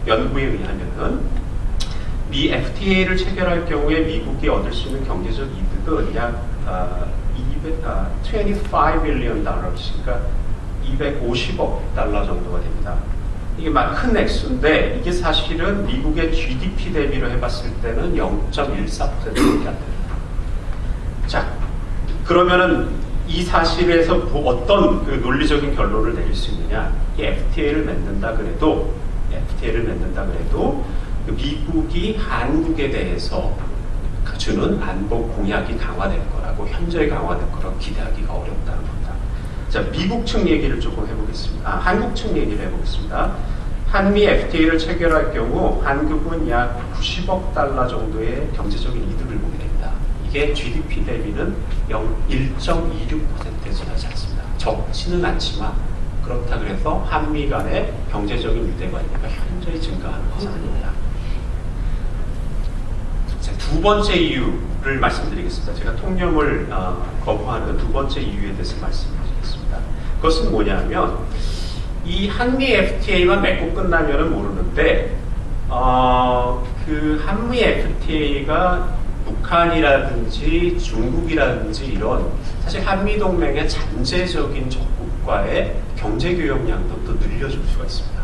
연구에 의하면은 미 FTA를 체결할 경우에 미국이 얻을 수 있는 경제적 이득은 약 25 빌리언 달러씩, 그러니까 250억 달러 정도가 됩니다. 이게 막 큰 액수인데 이게 사실은 미국의 GDP 대비로 해봤을 때는 0.14%밖에 안 됩니다. 자, 그러면은 이 사실에서 어떤 그 논리적인 결론을 내릴 수 있느냐? 이 FTA를 맺는다 그래도 미국이 한국에 대해서 주는 안보 공약이 강화될 거라고, 현저히 강화될 거라고 기대하기가 어렵다는 겁니다. 자, 미국 측 얘기를 조금 해보겠습니다. 한국 측 얘기를 해보겠습니다. 한미 FTA를 체결할 경우 한국은 약 90억 달러 정도의 경제적인 이득을 보게 됩니다. 이게 GDP 대비는 1.26%에 지나지 않습니다. 적지는 않지만 그렇다 그래서 한미 간의 경제적인 유대관계가 현저히 증가하는 것은 아닙니다. 자, 두 번째 이유를 말씀드리겠습니다. 제가 통념을 거부하는 두 번째 이유에 대해서 말씀드리겠습니다. 그것은 뭐냐면 이 한미 FTA만 맺고 끝나면은 모르는데 그 한미 FTA가 북한이라든지 중국이라든지 이런 사실 한미동맹의 잠재적인 적국과의 경제교역량도 또 늘려줄 수가 있습니다.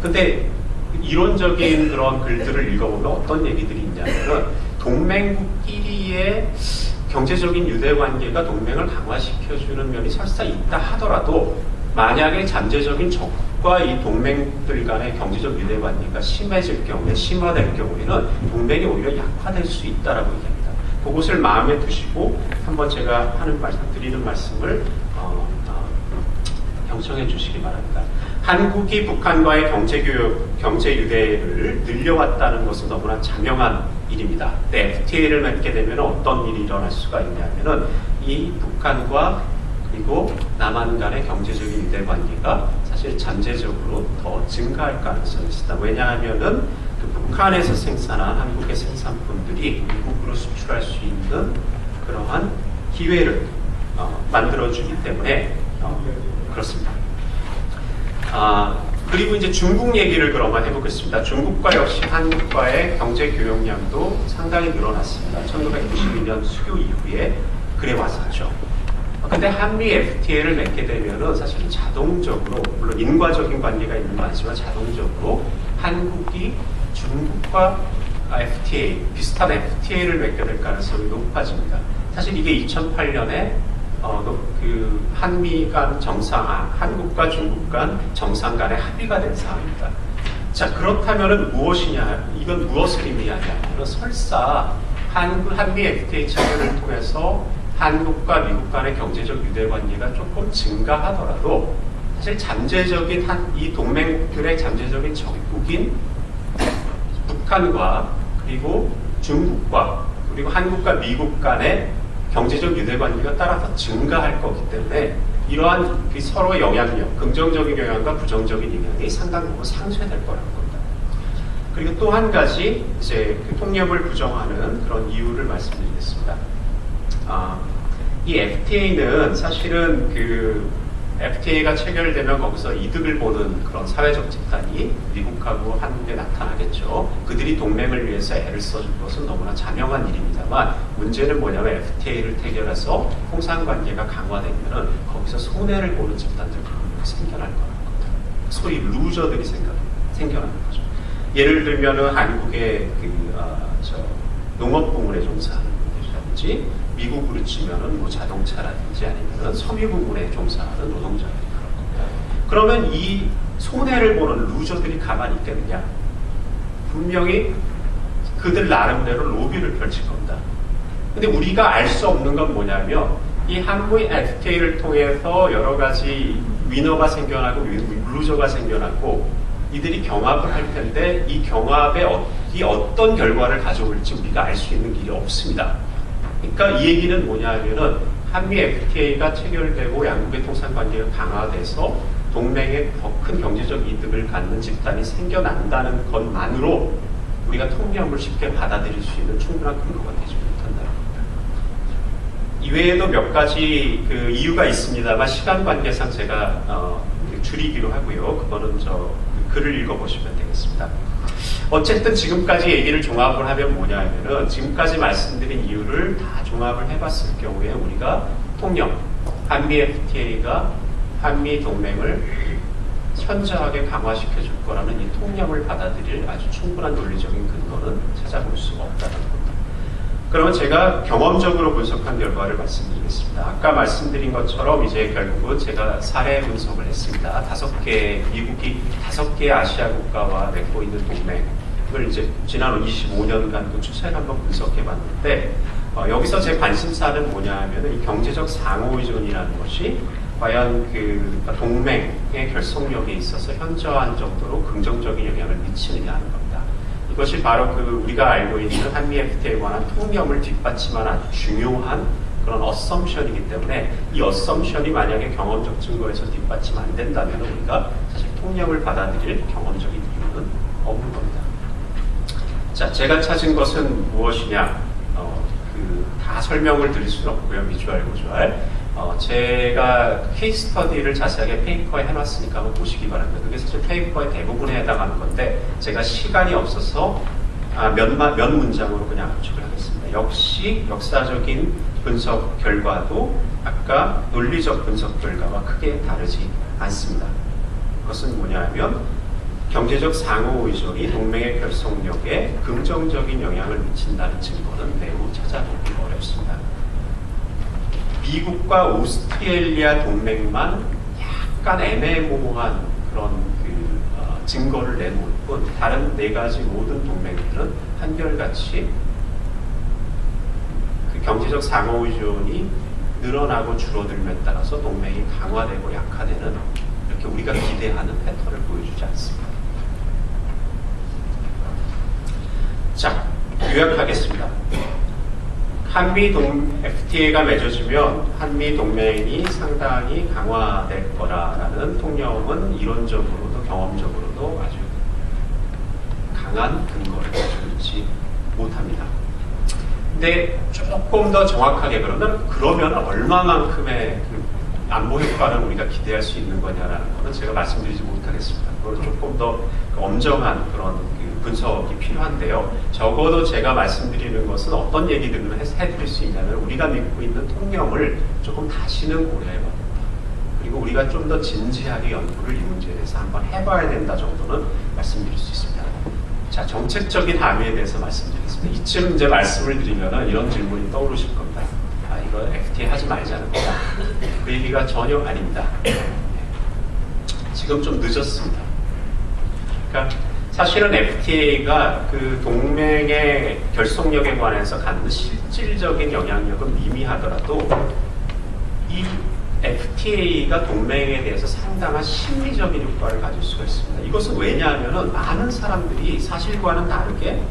근데 이론적인 그런 글들을 읽어보면 어떤 얘기들이 있냐면 동맹국끼리의 경제적인 유대관계가 동맹을 강화시켜주는 면이 설사 있다 하더라도 만약에 잠재적인 적국과 이 동맹국들 간의 경제적 유대관계가 심해질 경우에, 심화될 경우에는 동맹이 오히려 약화될 수 있다라고 얘기합니다. 그것을 마음에 두시고 한번 제가 드리는 말씀을 경청해 주시기 바랍니다. 한국이 북한과의 경제 유대를 늘려왔다는 것은 너무나 자명한 일입니다. FTA를 맺게 되면 어떤 일이 일어날 수가 있냐면은 이 북한과 그리고 남한 간의 경제적인 유대 관계가 사실 잠재적으로 더 증가할 가능성이 있습니다. 왜냐하면은 그 북한에서 생산한 한국의 생산품들이 미국으로 수출할 수 있는 그러한 기회를 만들어주기 때문에 그렇습니다. 그리고 이제 중국 얘기를 그러면 해보겠습니다. 중국과 역시 한국과의 경제 교역량도 상당히 늘어났습니다. 1992년 수교 이후에 그래 왔었죠. 근데 한미 FTA를 맺게 되면은 사실은 자동적으로, 물론 인과적인 관계가 있는 건 아니지만 자동적으로 한국이 중국과 FTA, 비슷한 FTA를 맺게 될 가능성이 높아집니다. 사실 이게 2008년에 그 한미 간 한국과 중국 간 정상 간의 합의가 된 사항입니다. 자, 그렇다면은 무엇이냐? 이건 무엇을 의미하냐면 설사 한미 FTA 체결을 통해서 한국과 미국 간의 경제적 유대관계가 조금 증가하더라도 사실 잠재적인 이 동맹국들의 잠재적인 적국인 북한과 그리고 중국과 그리고 한국과 미국 간의 경제적 유대관계가 따라서 증가할 거기 때문에 이러한 서로의 영향력, 긍정적인 영향과 부정적인 영향이 상당 부분 상쇄될 거라는 겁니다. 그리고 또 한 가지 이제 그 통념을 부정하는 그런 이유를 말씀드리겠습니다. 이 FTA는 사실은 그 FTA가 체결되면 거기서 이득을 보는 그런 사회적 집단이 미국하고 한국에 나타나겠죠. 그들이 동맹을 위해서 애를 써줄 것은 너무나 자명한 일입니다만 문제는 뭐냐면 FTA를 체결해서 통상관계가 강화되면은 거기서 손해를 보는 집단들이 생겨날 거라는 겁니다. 소위 루저들이 생겨나는 거죠. 예를 들면은 한국의 농업 부문에 종사하는 분들이라든지 미국으로 치면은 뭐 자동차라든지 아니면은 섬유 부문에 종사하는 노동자들이 그런 겁니다. 그러면 이 손해를 보는 루저들이 가만히 있겠느냐? 분명히 그들 나름대로 로비를 펼칠 겁니다. 근데 우리가 알 수 없는 건 뭐냐면 이 한미 FTA를 통해서 여러 가지 위너가 생겨나고 루저가 생겨나고 이들이 경합을 할 텐데 이 경합에 어떤 결과를 가져올지 우리가 알 수 있는 길이 없습니다. 그러니까 이 얘기는 뭐냐면은 한미 FTA가 체결되고 양국의 통상관계가 강화돼서 동맹에 더 큰 경제적 이득을 갖는 집단이 생겨난다는 것만으로 우리가 통념을 쉽게 받아들일 수 있는 충분한 근거가 되지 못한다는 겁니다. 이외에도 몇 가지 그 이유가 있습니다만 시간 관계상 제가 줄이기로 하고요. 그거는 글을 읽어보시면 되겠습니다. 어쨌든 지금까지 얘기를 종합을 하면 뭐냐면은 지금까지 말씀드린 이유를 다 종합을 해봤을 경우에 우리가 통념, 한미 FTA가 한미 동맹을 현저하게 강화시켜 줄 거라는 이 통념을 받아들일 아주 충분한 논리적인 근거는 찾아볼 수가 없다는 겁니다. 그러면 제가 경험적으로 분석한 결과를 말씀드리겠습니다. 아까 말씀드린 것처럼 이제 결국은 제가 사례 분석을 했습니다. 미국이 5개의 아시아 국가와 맺고 있는 동맹을 이제 지난 25년간 그 추세를 한번 분석해 봤는데, 여기서 제 관심사는 뭐냐 하면은 이 경제적 상호의존이라는 것이 과연 그 동맹의 결속력에 있어서 현저한 정도로 긍정적인 영향을 미치느냐 하는 겁니다. 이것이 바로 그 우리가 알고 있는 한미 FTA에 관한 통념을 뒷받침하는 아주 중요한 그런 어썸션이기 때문에 이 어썸션이 만약에 경험적 증거에서 뒷받침 안 된다면 우리가 사실 통념을 받아들일 경험적인 이유는 없는 겁니다. 자, 제가 찾은 것은 무엇이냐? 다 설명을 드릴 수는 없고요. 비주얼, 고주얼. 제가 케이스 스터디를 자세하게 페이퍼에 해놨으니까 한번 보시기 바랍니다. 그게 사실 페이퍼의 대부분에 해당하는 건데 제가 시간이 없어서 몇 문장으로 그냥 압축을 하겠습니다. 역시 역사적인 분석 결과도 아까 논리적 분석 결과와 크게 다르지 않습니다. 그것은 뭐냐면 경제적 상호의존이 동맹의 결속력에 긍정적인 영향을 미친다는 증거는 매우 찾아보기 어렵습니다. 미국과 오스트레일리아 동맹만 약간 애매모호한 그런 증거를 내놓을 뿐 다른 4가지 모든 동맹들은 한결같이 그 경제적 상호의존이 늘어나고 줄어들면에 따라서 동맹이 강화되고 약화되는 이렇게 우리가 기대하는 패턴을 보여주지 않습니다. 자, 요약하겠습니다. 한미 FTA가 맺어지면 한미 동맹이 상당히 강화될 거라는 통념은 이론적으로도 경험적으로도 아주 강한 근거를 가지고 있지 못합니다. 근데 조금 더 정확하게 그러면 얼마만큼의 안보 효과를 우리가 기대할 수 있는 거냐라는 것은 제가 말씀드리지 못하겠습니다. 그걸 조금 더 엄정한 그런 분석이 필요한데요. 적어도 제가 말씀드리는 것은 어떤 얘기들을 해드릴 수 있냐면 우리가 믿고 있는 통념을 조금 다시는 고려해봐야 된다. 그리고 우리가 좀 더 진지하게 연구를 이 문제에 대해서 한번 해봐야 된다 정도는 말씀드릴 수 있습니다. 자, 정책적인 함의에 대해서 말씀드리겠습니다. 이쯤 이제 말씀을 드리면 이런 질문이 떠오르실 겁니다. 이거 FTA 하지 말자는 거다. 그 얘기가 전혀 아닙니다. 지금 좀 늦었습니다. 그러니까 사실은 FTA가 그 동맹의 결속력에 관해서 갖는 실질적인 영향력은 미미하더라도 이 FTA가 동맹에 대해서 상당한 심리적인 효과를 가질 수가 있습니다. 이것은 왜냐하면 많은 사람들이 사실과는 다르게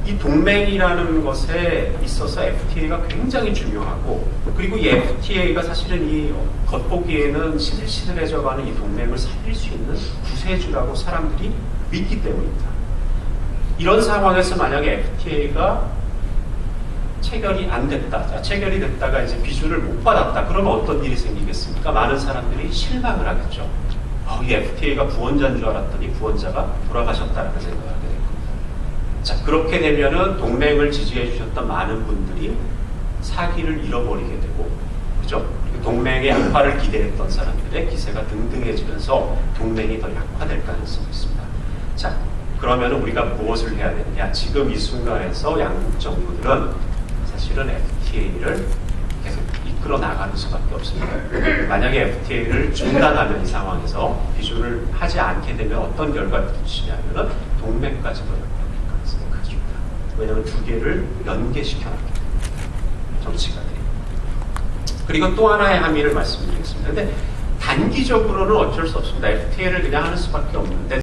이 동맹이라는 것에 있어서 FTA가 굉장히 중요하고 그리고 이 FTA가 사실은 이 겉보기에는 시들시들해져가는 이 동맹을 살릴 수 있는 구세주라고 사람들이 믿기 때문입니다. 이런 상황에서 만약에 FTA가 체결이 안 됐다. 자, 체결이 됐다가 이제 비준을 못 받았다. 그러면 어떤 일이 생기겠습니까? 많은 사람들이 실망을 하겠죠. 이 FTA가 구원자인 줄 알았더니 구원자가 돌아가셨다라는 생각을 하게 될 겁니다. 자, 그렇게 되면은 동맹을 지지해 주셨던 많은 분들이 사기를 잃어버리게 되고, 그죠? 동맹의 약화를 기대했던 사람들의 기세가 등등해지면서 동맹이 더 약화될 가능성이 있습니다. 자, 그러면 우리가 무엇을 해야 되느냐? 지금 이 순간에서 양국 정부들은 사실은 FTA를 계속 이끌어 나가는 수밖에 없습니다. 만약에 FTA를 중단하는 이 상황에서 비준을 하지 않게 되면 어떤 결과를 주시냐면은 동맹까지도 약화될 가능성이 크습니다. 왜냐하면 두 개를 연계시켜놨기 때문에 정치가들이. 그리고 또 하나의 함의를 말씀드리겠습니다. 근데 단기적으로는 어쩔 수 없습니다. FTA를 그냥 하는 수밖에 없는데